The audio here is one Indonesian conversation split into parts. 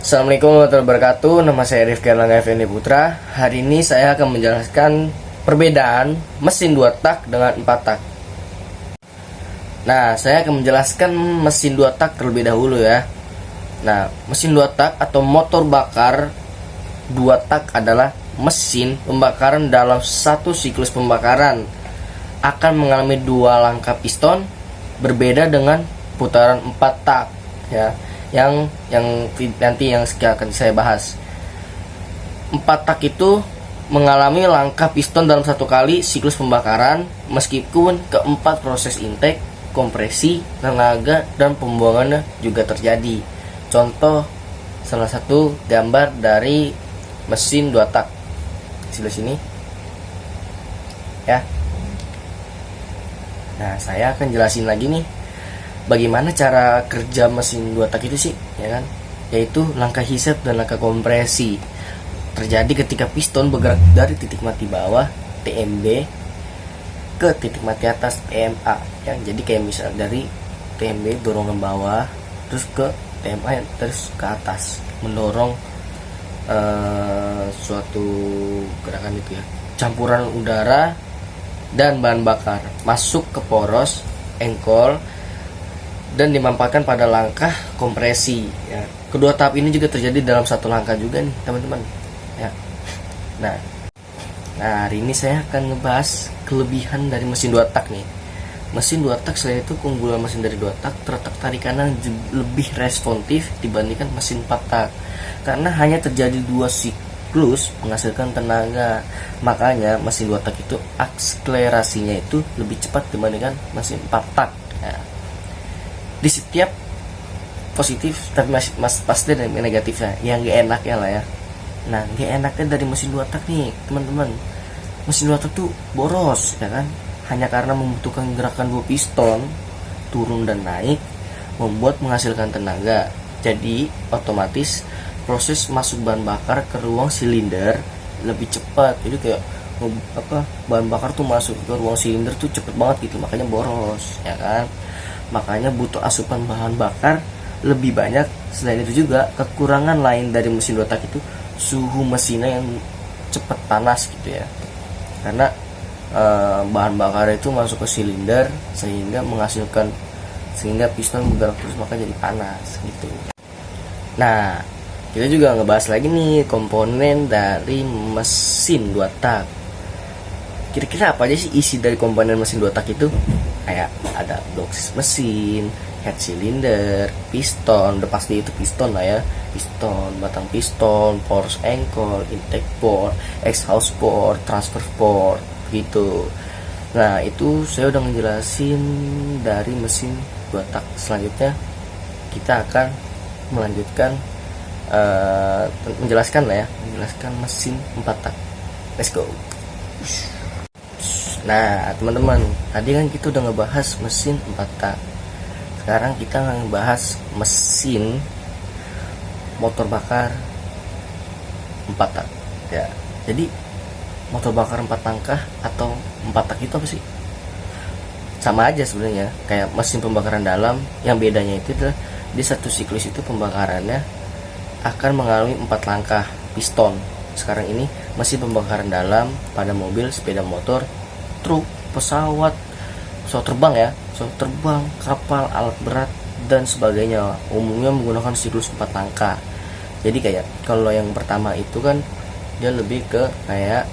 Assalamualaikum warahmatullahi wabarakatuh. Nama saya Rifki Erlangga Effendi Putra. Hari ini saya akan menjelaskan perbedaan mesin 2 tak dengan 4 tak. Nah, saya akan menjelaskan mesin 2 tak terlebih dahulu ya. Nah, mesin 2 tak atau motor bakar 2 tak adalah mesin pembakaran dalam satu siklus pembakaran akan mengalami 2 langkah piston berbeda dengan putaran 4 tak ya. Yang nanti yang akan saya bahas. 4 tak itu mengalami langkah piston dalam satu kali siklus pembakaran meskipun keempat proses intake, kompresi, tenaga, dan pembuangannya juga terjadi. Contoh salah satu gambar dari mesin 2 tak sebelah sini ya. Nah, saya akan jelasin lagi nih bagaimana cara kerja mesin 2 tak itu sih, ya kan? Yaitu langkah hisap dan langkah kompresi terjadi ketika piston bergerak dari titik mati bawah TMB ke titik mati atas TMA ya. Jadi kayak misal dari TMB dorongan bawah terus ke TMA terus ke atas mendorong suatu gerakan itu ya. Campuran udara dan bahan bakar masuk ke poros engkol dan dimanfaatkan pada langkah kompresi ya. Kedua tahap ini juga terjadi dalam satu langkah juga nih teman-teman ya. Nah, hari ini saya akan ngebahas kelebihan dari mesin 2 tak nih. Mesin 2 tak selain itu keunggulan mesin dari 2 tak terletak tarikannya lebih responsif dibandingkan mesin 4 tak karena hanya terjadi 2 siklus menghasilkan tenaga. Makanya mesin 2 tak itu akselerasinya itu lebih cepat dibandingkan mesin 4 tak ya. Di setiap positif tapi pasti ada negatifnya yang gak enaknya lah ya. Nah, gak enaknya dari mesin 2 tak nih teman-teman, mesin 2 tak tuh boros ya kan, hanya karena membutuhkan gerakan 2 piston turun dan naik membuat menghasilkan tenaga. Jadi otomatis proses masuk bahan bakar ke ruang silinder lebih cepat. Jadi kayak bahan bakar tuh masuk ke ruang silinder tuh cepet banget gitu, makanya boros ya kan. Makanya butuh asupan bahan bakar lebih banyak. Selain itu juga kekurangan lain dari mesin 2 tak itu suhu mesinnya yang cepat panas gitu ya, karena bahan bakar itu masuk ke silinder sehingga piston bergerak terus, maka jadi panas gitu. Nah, kita juga ngebahas lagi nih komponen dari mesin 2 tak. Kira-kira apa aja sih isi dari komponen mesin 2 tak itu? Kayak ada blok mesin, head cylinder, piston, udah pasti itu piston lah ya, piston, batang piston, poros engkol, intake port, exhaust port, transfer port gitu. Nah, itu saya udah ngejelasin dari mesin 2 tak. Selanjutnya kita akan melanjutkan menjelaskan mesin 4 tak. Let's go. Nah, teman-teman, tadi kan kita udah ngebahas mesin 4 tak. Sekarang kita ngebahas mesin motor bakar 4 tak ya. Jadi motor bakar 4 langkah atau 4 tak itu apa sih? Sama aja sebenarnya kayak mesin pembakaran dalam. Yang bedanya itu adalah di satu siklus itu pembakarannya akan mengalami 4 langkah piston. Sekarang ini mesin pembakaran dalam pada mobil, sepeda motor, truk, pesawat terbang, kapal, alat berat dan sebagainya umumnya menggunakan siklus 4 langkah. Jadi kayak kalau yang pertama itu kan dia lebih ke kayak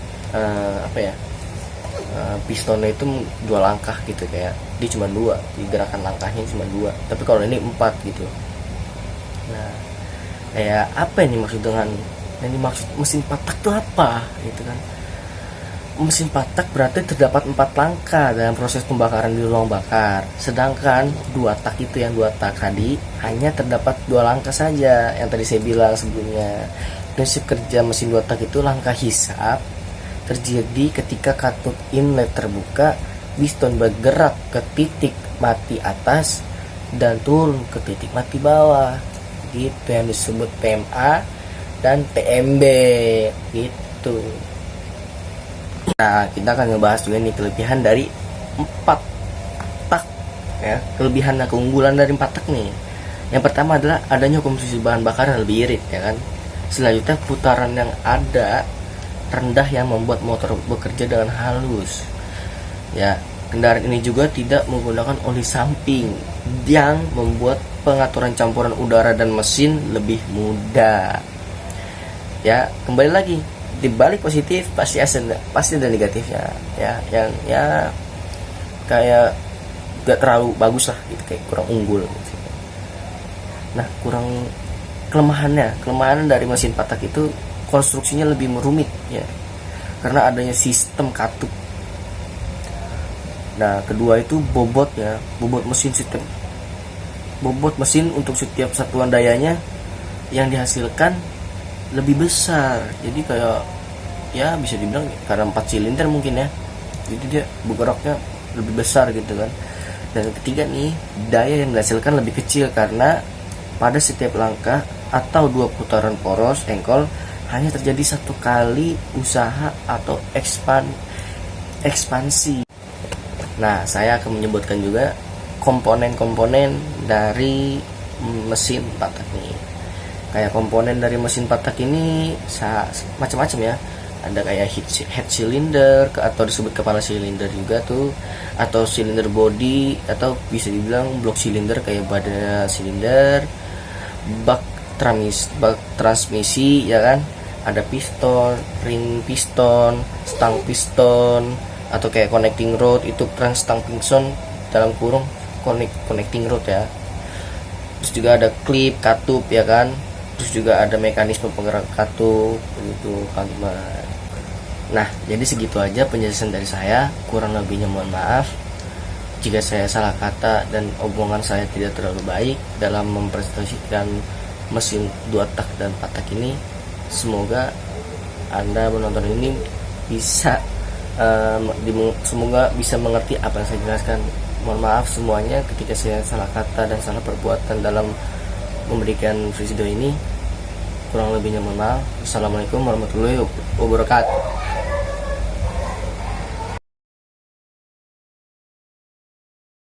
pistonnya itu 2 langkah gitu, kayak dia cuma 2, di gerakan langkahnya cuma 2. Tapi kalau ini 4 gitu. Nah, kayak apa ini maksud dengan mesin 4 tak itu apa gitu kan? Mesin 4 tak berarti terdapat 4 langkah dalam proses pembakaran di ruang bakar. Sedangkan 2 tak itu yang 2 tak tadi hanya terdapat 2 langkah saja yang tadi saya bilang sebelumnya. Prinsip kerja mesin 2 tak itu langkah hisap terjadi ketika katup inlet terbuka, piston bergerak ke titik mati atas dan turun ke titik mati bawah. Gitu yang disebut TMA dan TMB gitu. Nah, kita akan ngebahas juga nih kelebihan dari 4 tak ya, kelebihan dan keunggulan dari 4 tak nih. Yang pertama adalah adanya komposisi bahan bakar yang lebih irit, ya kan. Selanjutnya putaran yang ada rendah yang membuat motor bekerja dengan halus. Ya, kendaraan ini juga tidak menggunakan oli samping yang membuat pengaturan campuran udara dan mesin lebih mudah. Ya, kembali lagi, di balik positif pasti ada negatifnya. Ya, yang kayak gak terlalu bagus lah gitu, kayak kurang unggul gitu. Nah, kelemahan dari mesin patak itu konstruksinya lebih rumit ya, karena adanya sistem katup. Nah, kedua itu bobot mesin untuk setiap satuan dayanya yang dihasilkan lebih besar. Jadi kayak ya bisa dibilang karena 4 silinder mungkin ya, jadi dia bergeraknya lebih besar gitu kan. Dan ketiga nih, daya yang dihasilkan lebih kecil karena pada setiap langkah atau 2 putaran poros engkol hanya terjadi 1 kali usaha atau ekspansi. Nah, saya akan menyebutkan juga komponen-komponen dari mesin patak ini. Kayak komponen dari mesin patak ini macam-macam ya. Ada kayak head cylinder atau disebut kepala silinder juga tuh, atau silinder body, atau bisa dibilang block silinder kayak badan silinder, bak transmisi ya kan. Ada piston, ring piston, stang piston, atau kayak connecting rod, itu stang piston dalam kurung connecting rod ya. Terus juga ada klip katup ya kan. Terus juga ada mekanisme penggerak katup begitu kalimat. Nah, jadi segitu aja penjelasan dari saya. Kurang lebihnya mohon maaf jika saya salah kata dan omongan saya tidak terlalu baik dalam mempresentasikan mesin 2 tak dan 4 tak ini. Semoga Anda menonton ini bisa semoga bisa mengerti apa yang saya jelaskan. Mohon maaf semuanya ketika saya salah kata dan salah perbuatan dalam memberikan video ini. Kurang lebihnya mohon maaf. Assalamualaikum warahmatullahi wabarakatuh.